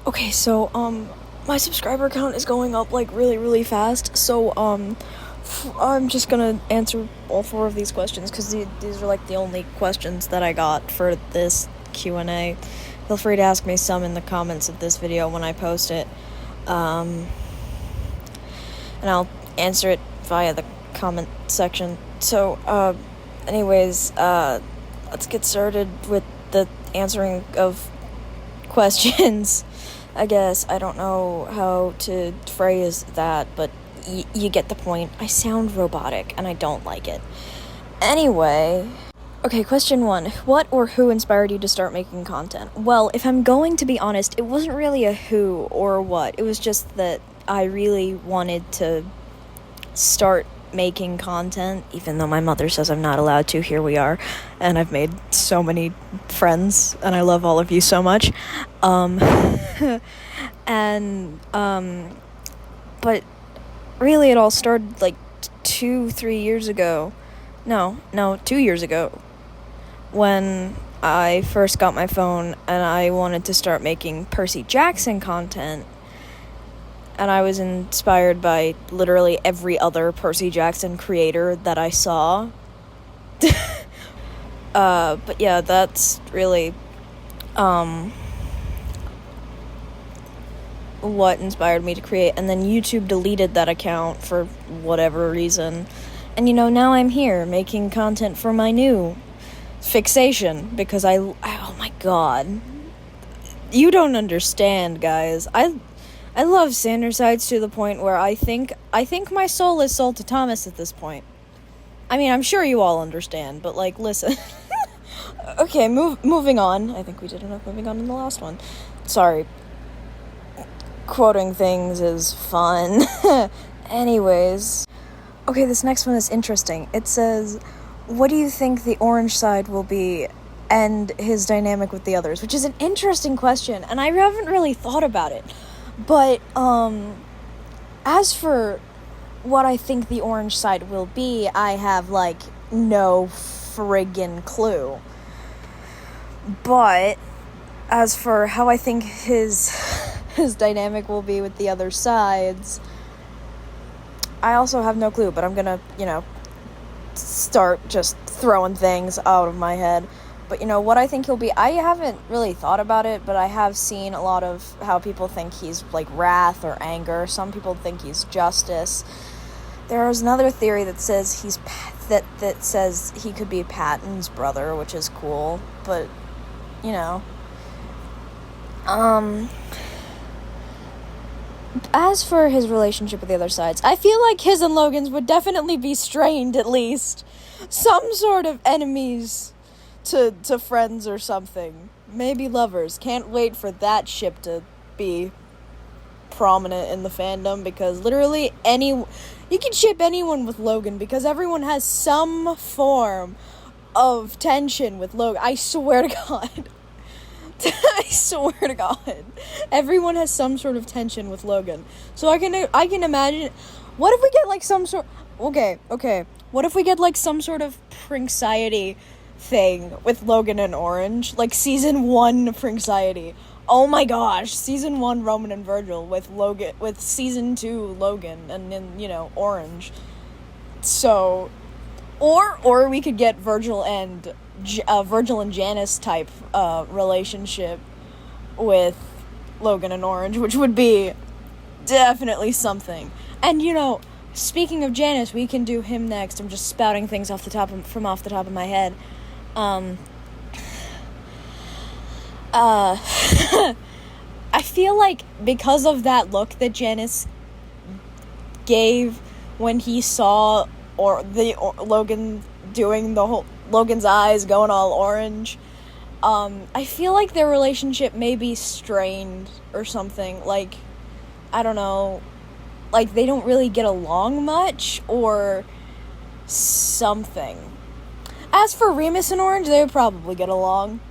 Okay, so, my subscriber count is going up, like, really, really fast, so, I'm just gonna answer all 4 of these questions, because these are, like, the only questions that I got for this Q&A. Feel free to ask me some in the comments of this video when I post it, and I'll answer it via the comment section. So, anyways, let's get started with the answering of questions. I guess. I don't know how to phrase that, but you get the point. I sound robotic, and I don't like it. Anyway, okay, question 1. What or who inspired you to start making content? Well, if I'm going to be honest, it wasn't really a who or what. It was just that I really wanted to start making content, even though my mother says I'm not allowed to. Here we are, and I've made so many friends, and I love all of you so much. But really it all started like 2-3 years ago. No, 2 years ago, when I first got my phone and I wanted to start making Percy Jackson content. And I was inspired by literally every other Percy Jackson creator that I saw. But yeah, that's really, what inspired me to create. And then YouTube deleted that account for whatever reason. And now I'm here making content for my new fixation, because oh my god. You don't understand, guys. I love Sandersides to the point where I think my soul is sold to Thomas at this point. I mean, I'm sure you all understand, but, like, listen. Okay, moving on. I think we did enough moving on in the last one. Sorry. Quoting things is fun. Anyways. Okay, this next one is interesting. It says, what do you think the orange side will be and his dynamic with the others? Which is an interesting question, and I haven't really thought about it. But, as for what I think the orange side will be, I have, like, no friggin' clue. But, as for how I think his dynamic will be with the other sides, I also have no clue, but I'm gonna, start just throwing things out of my head. But, what I think he'll be, I haven't really thought about it, but I have seen a lot of how people think he's, like, wrath or anger. Some people think he's justice. There is another theory that says that says he could be Patton's brother, which is cool. But, as for his relationship with the other sides, I feel like his and Logan's would definitely be strained, at least. Some sort of enemies to friends or something. Maybe lovers. Can't wait for that ship to be prominent in the fandom, because literally you can ship anyone with Logan, because everyone has some form of tension with Logan. I swear to God. I swear to God. Everyone has some sort of tension with Logan. So I can imagine, what if we get like some sort, okay. What if we get like some sort of Prinxiety thing with Logan and Orange, like season 1 Prinxiety. Oh my gosh, season 1 Roman and Virgil with Logan, with season 2 Logan, and then Orange. So, or we could get Virgil and Janice type relationship with Logan and Orange, which would be definitely something. And speaking of Janice, we can do him next. I'm just spouting things off the top of my head. I feel like because of that look that Janice gave when he saw Logan doing the whole Logan's eyes going all orange, I feel like their relationship may be strained or something. Like, I don't know, like they don't really get along much or something. As for Remus and Orange, they would probably get along.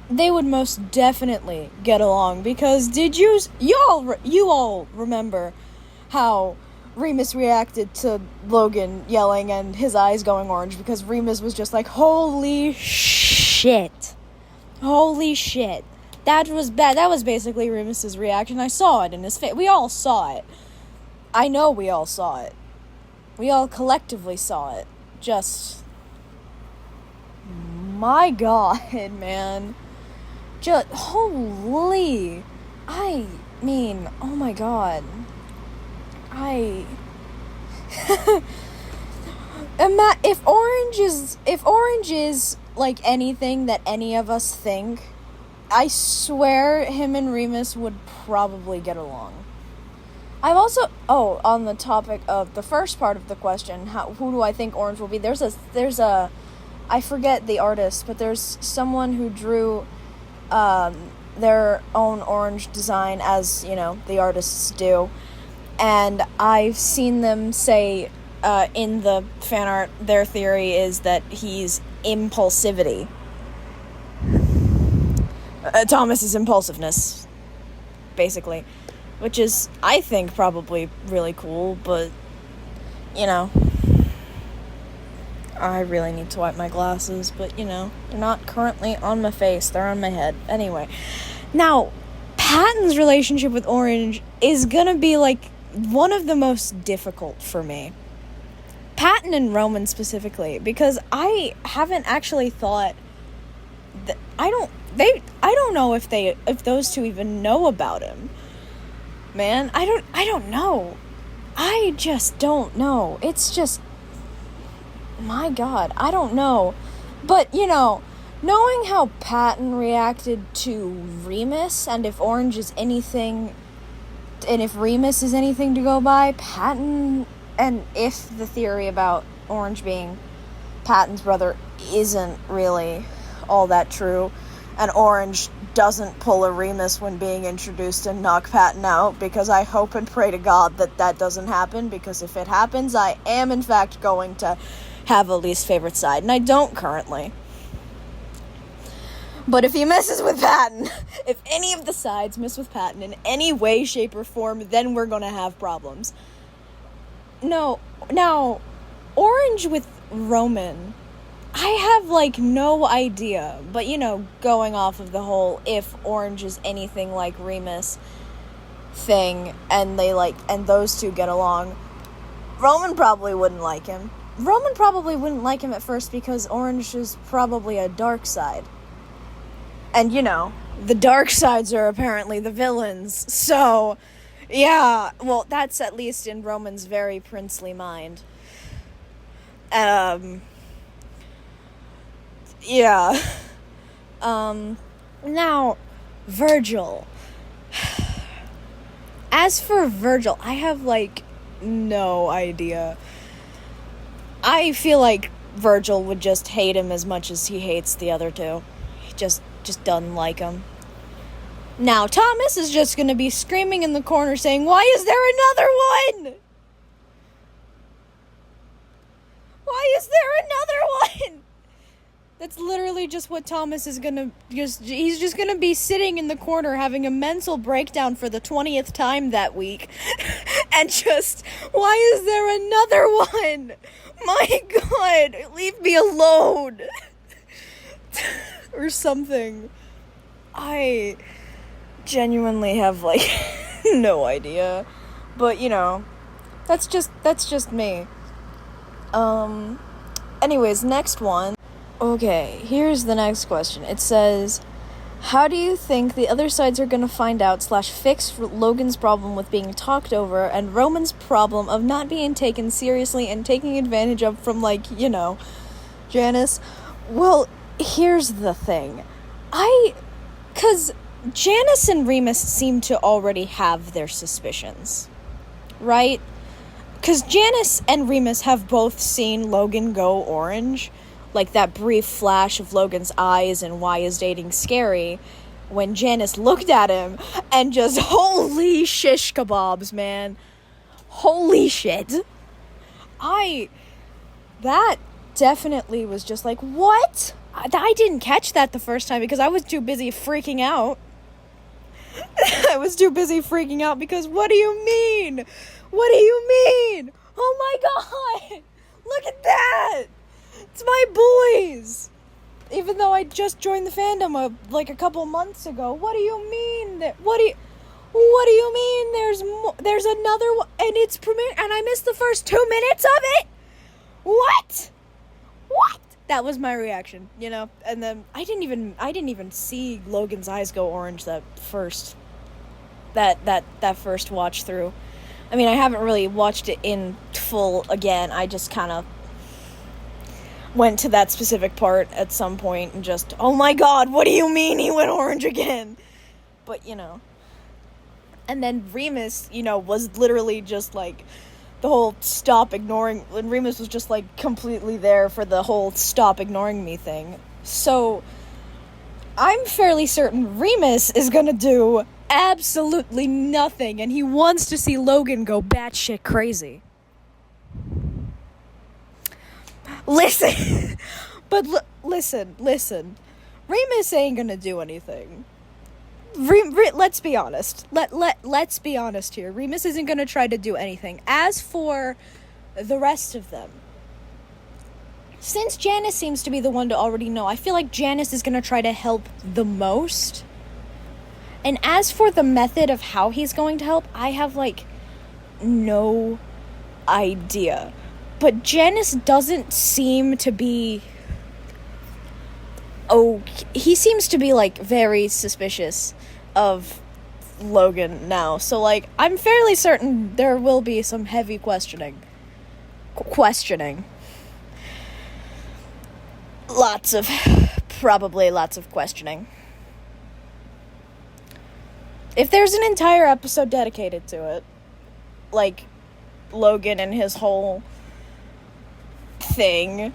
They would most definitely get along, because you all remember how Remus reacted to Logan yelling and his eyes going orange, because Remus was just like, holy shit. That was bad. That was basically Remus's reaction. I saw it in his face. We all saw it. I know we all saw it. We all collectively saw it. Just... my God, man. Just... holy... I mean, oh my God. If Orange is like anything that any of us think, I swear him and Remus would probably get along. I've also, on the topic of the first part of the question, who do I think Orange will be? There's a, I forget the artist, but there's someone who drew, their own orange design, as, you know, the artists do. And I've seen them say, in the fan art, their theory is that he's impulsivity. Thomas's impulsiveness, basically. Which is, I think, probably really cool, but, you know, I really need to wipe my glasses, but, you know, they're not currently on my face, they're on my head. Anyway, now, Patton's relationship with Orange is gonna be, like, one of the most difficult for me. Patton and Roman specifically, because I haven't actually thought that, I don't know if those two even know about him. Man, I don't know. I just don't know. It's just, my God, I don't know. But, you know, knowing how Patton reacted to Remus, and if Orange is anything, and if Remus is anything to go by, Patton, and if the theory about Orange being Patton's brother isn't really all that true, and Orange doesn't pull a Remus when being introduced and knock Patton out, because I hope and pray to God that doesn't happen, because if it happens, I am in fact going to have a least favorite side, and I don't currently. But if he messes with Patton, if any of the sides mess with Patton in any way, shape, or form, then we're gonna have problems. No, now, Orange with Roman, I have, like, no idea, but, you know, going off of the whole if Orange is anything like Remus thing, and and those two get along, Roman probably wouldn't like him. Roman probably wouldn't like him at first because Orange is probably a dark side. And, you know, the dark sides are apparently the villains, so, yeah, well, that's at least in Roman's very princely mind. Yeah. Now, Virgil. As for Virgil, I have, like, no idea. I feel like Virgil would just hate him as much as he hates the other two. He just doesn't like him. Now, Thomas is just gonna be screaming in the corner saying, "Why is there another one? Why is there another one?" That's literally just what Thomas is gonna he's just gonna be sitting in the corner having a mental breakdown for the 20th time that week. And just, why is there another one? My God, leave me alone. Or something. I genuinely have, like, no idea. But, you know, that's just me. Anyways, next one. Okay, here's the next question. It says, how do you think the other sides are gonna find out / fix Logan's problem with being talked over and Roman's problem of not being taken seriously and taking advantage of from, like, you know, Janice? Well, here's the thing. Cause Janice and Remus seem to already have their suspicions, right? Cause Janice and Remus have both seen Logan go orange. Like that brief flash of Logan's eyes and why is dating scary when Janice looked at him and just, holy shish kebabs, man. Holy shit. That definitely was just like, what? I didn't catch that the first time because I was too busy freaking out. I was too busy freaking out because what do you mean? What do you mean? Oh my God. Look at that. It's my boys. even though I just joined the fandom a couple months ago. What do you mean? What do you mean? There's another one, and it's premiere, and I missed the first 2 minutes of it. What? That was my reaction, And then I didn't even see Logan's eyes go orange that first watch through. I mean, I haven't really watched it in full again. I just kind of went to that specific part at some point and just, oh my god, what do you mean he went orange again? But, And then Remus, was literally just like the whole stop ignoring, and Remus was just like completely there for the whole stop ignoring me thing. So I'm fairly certain Remus is gonna do absolutely nothing, and he wants to see Logan go batshit crazy. Listen, but listen. Remus ain't gonna do anything. Let's be honest. Let's be honest here. Remus isn't gonna try to do anything. As for the rest of them, since Janice seems to be the one to already know, I feel like Janice is gonna try to help the most. And as for the method of how he's going to help, I have no idea. But Janice doesn't seem to be. He seems to be very suspicious of Logan now. So I'm fairly certain there will be some heavy questioning. Probably lots of questioning. If there's an entire episode dedicated to it, Logan and his whole thing.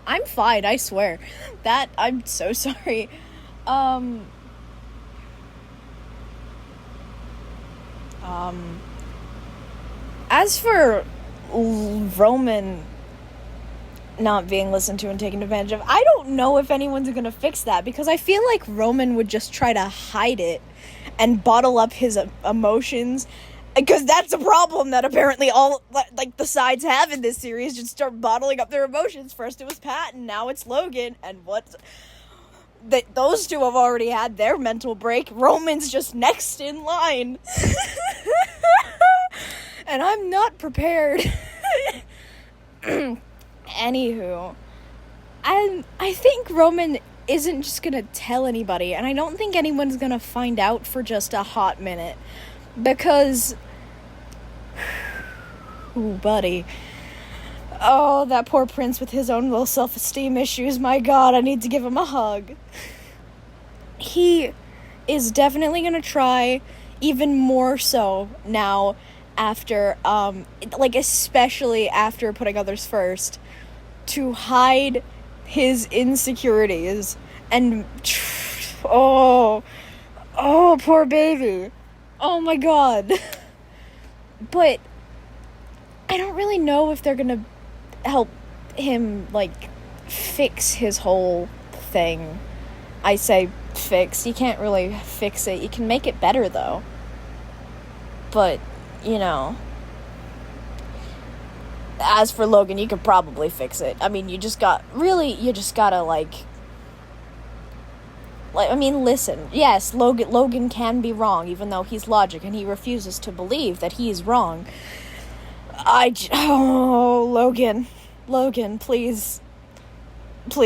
I'm fine, I swear. I'm so sorry. As for Roman not being listened to and taken advantage of, I don't know if anyone's gonna fix that, because I feel like Roman would just try to hide it and bottle up his emotions, because that's a problem that apparently all the sides have in this series. Just start bottling up their emotions. First it was Pat, and now it's Logan, and those two have already had their mental break. Roman's just next in line. And I'm not prepared. Anywho, I think Roman isn't just gonna tell anybody, and I don't think anyone's gonna find out for just a hot minute, because ooh, buddy. Oh, that poor prince with his own low self-esteem issues. My god, I need to give him a hug. He is definitely gonna try, even more so now, after, especially after putting others first, to hide his insecurities. And, oh, poor baby. Oh my god. But I don't really know if they're gonna help him, fix his whole thing. I say fix. You can't really fix it. You can make it better, though. But, as for Logan, you could probably fix it. I mean, you just gotta, listen. Yes, Logan can be wrong, even though he's logic, and he refuses to believe that he is wrong. Logan, please, for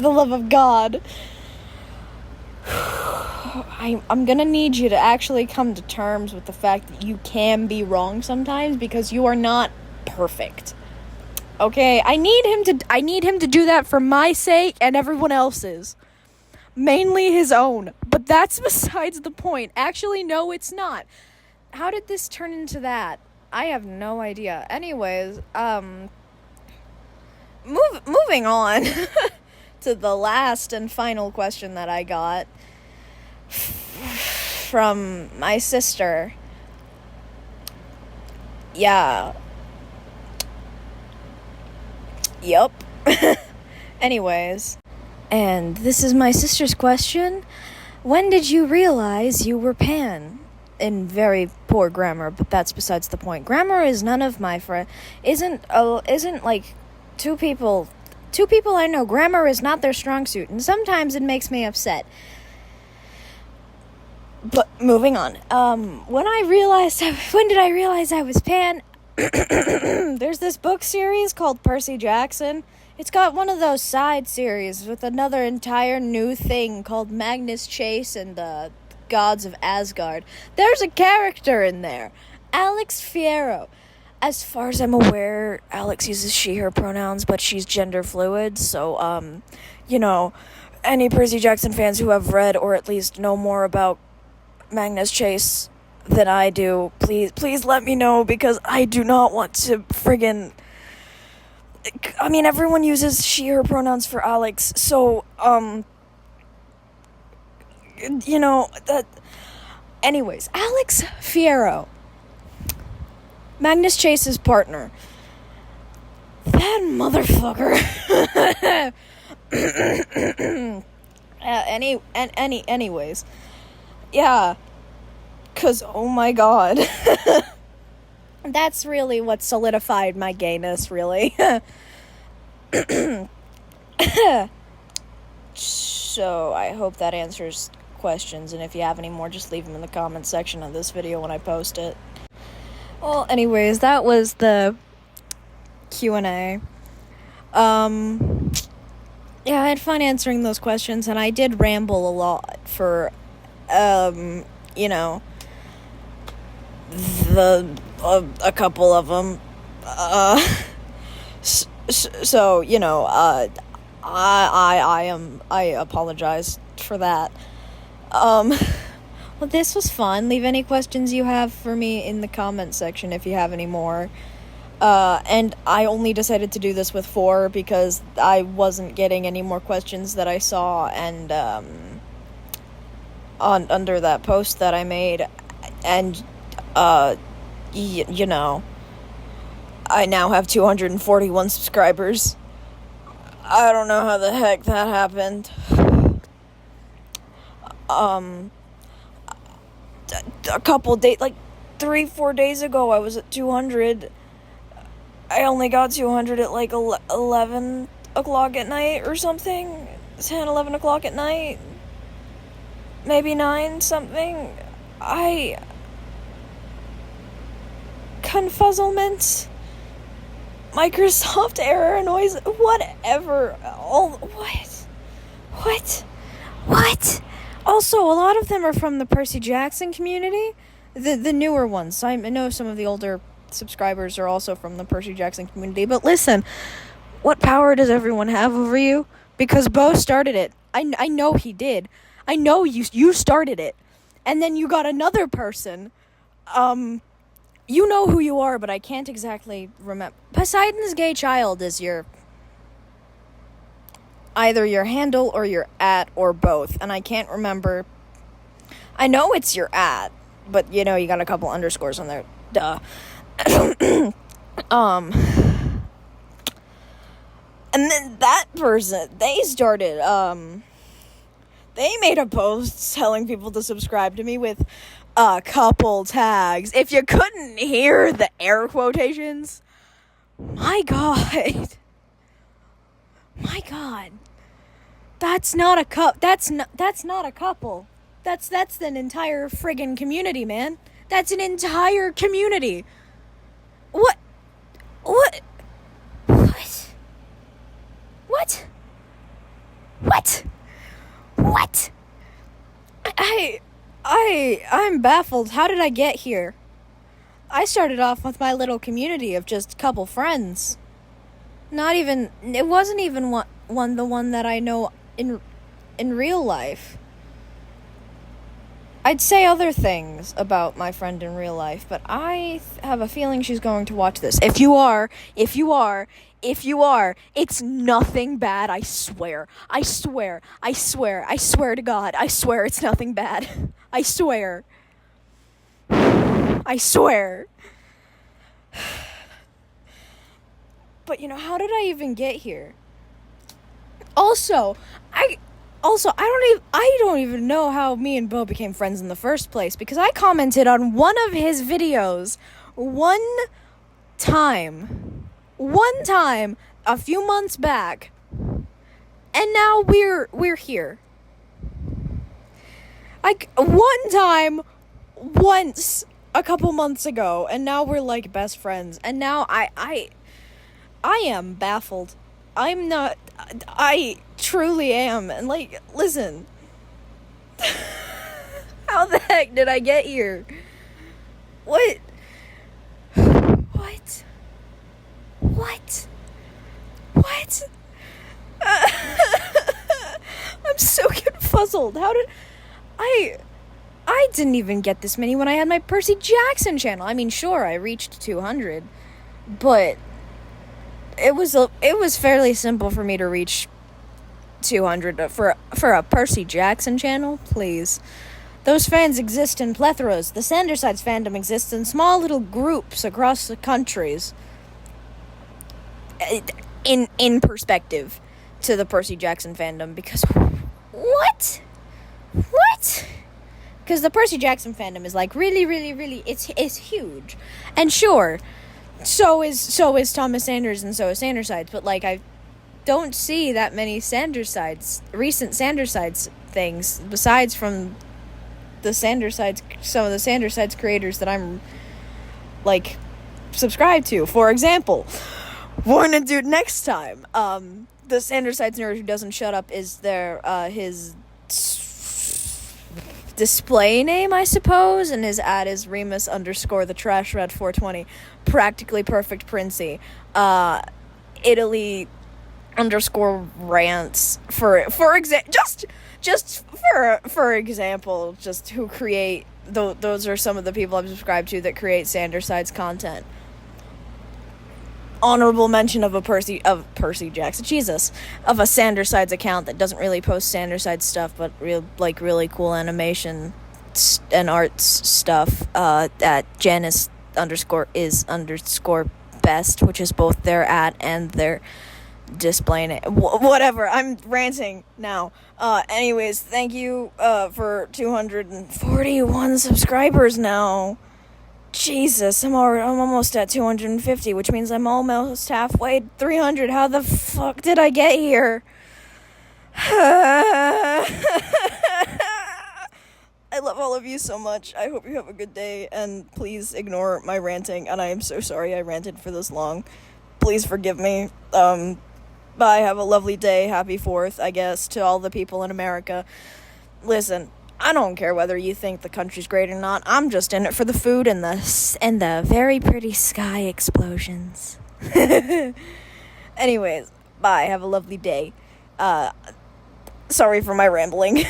the love of God. I'm gonna need you to actually come to terms with the fact that you can be wrong sometimes, because you are not perfect. Okay, I need him to do that for my sake and everyone else's. Mainly his own. But that's besides the point. Actually, no, it's not. How did this turn into that? I have no idea. Anyways, moving on to the last and final question that I got from my sister. Yeah. Yup. Anyways. And this is my sister's question. When did you realize you were Pan? In very poor grammar, but that's besides the point. Grammar is none of my isn't like two people I know. Grammar is not their strong suit, and sometimes it makes me upset. But moving on. When did I realize I was pan? There's this book series called Percy Jackson. It's got one of those side series with another entire new thing called Magnus Chase and the Gods of Asgard. There's a character in there, Alex Fierro. As far as I'm aware, Alex uses she, her pronouns, but she's gender fluid, so, any Percy Jackson fans who have read or at least know more about Magnus Chase than I do, please let me know, because I do not want to friggin'... I mean, everyone uses she, her pronouns for Alex, so, that... Anyways, Alex Fierro, Magnus Chase's partner. That motherfucker. Anyways. Yeah. 'Cause, oh my god. That's really what solidified my gayness, really. So, I hope that answers questions, and if you have any more, just leave them in the comment section of this video when I post it. Well, anyways, that was the QnA. Yeah, I had fun answering those questions, and I did ramble a lot for, a couple of them. I apologize for that. Well, this was fun. Leave any questions you have for me in the comment section if you have any more. And I only decided to do this with 4 because I wasn't getting any more questions that I saw, and under that post that I made, and I now have 241 subscribers. I don't know how the heck that happened. A couple days, 3-4 days ago, I was at 200. I only got 200 at 11 o'clock at night or something. 10, 11 o'clock at night. Maybe 9 something. Confuzzlement. Microsoft error noise. Whatever. What? Also, a lot of them are from the Percy Jackson community. The newer ones. I know some of the older subscribers are also from the Percy Jackson community. But listen, what power does everyone have over you? Because Bo started it. I know he did. I know you started it. And then you got another person. You know who you are, but I can't exactly remember. Poseidon's Gay Child is either your handle or your @ or both, and I can't remember. I know it's your @ but you got a couple underscores on there. Duh. And then that person, they started, they made a post telling people to subscribe to me with a couple tags. If you couldn't hear the air quotations, my god. That's not a that's not a couple. That's an entire friggin' community, man. That's an entire community. What? I'm baffled. How did I get here? I started off with my little community of just a couple friends. It wasn't even the one that I know in real life. I'd say other things about my friend in real life, but I have a feeling she's going to watch this. If you are, it's nothing bad, I swear. I swear to God, I swear it's nothing bad. I swear. But how did I even get here? Also, Also, I don't even know how me and Bo became friends in the first place, because I commented on one of his videos one time a few months back, and now we're here. Like, one time once a couple months ago, and now we're like best friends, and now I am baffled. I truly am. And like, listen, how the heck did I get here? What? I'm so confuzzled. How did I didn't even get this many when I had my Percy Jackson channel. I mean, sure, I reached 200, but it was fairly simple for me to reach 200 for a Percy Jackson channel. Please, those fans exist in plethoras. The Sandersides fandom exists in small little groups across the countries. In perspective to the Percy Jackson fandom, because what? Because the Percy Jackson fandom is like really, it's huge, and sure, so is Thomas Sanders, and so is Sandersides, but like, I don't see that many recent Sandersides things besides from some of the Sandersides creators that I'm like subscribed to. For example, we're gonna do next time. The Sandersides nerd who doesn't shut up is his display name, I suppose, and his ad is Remus _ the Trash Red 420, Practically Perfect Princey, Italy _ rants for example, just who create those are some of the people I've subscribed to that create Sandersides content. Honorable mention of Percy Jackson, of a Sandersides account that doesn't really post Sandersides stuff, but really cool animation and arts stuff, at Janice _ best, which is both their ad and their display name. Whatever, I'm ranting now. Anyways, thank you for 241 subscribers now. Jesus, I'm almost at 250, which means I'm almost halfway 300. How the fuck did I get here? I love all of you so much. I hope you have a good day, and please ignore my ranting, and I am so sorry I ranted for this long. Please forgive me. Bye, have a lovely day. Happy 4th, I guess, to all the people in America. Listen, I don't care whether you think the country's great or not. I'm just in it for the food and the very pretty sky explosions. Anyways, bye. Have a lovely day. Sorry for my rambling.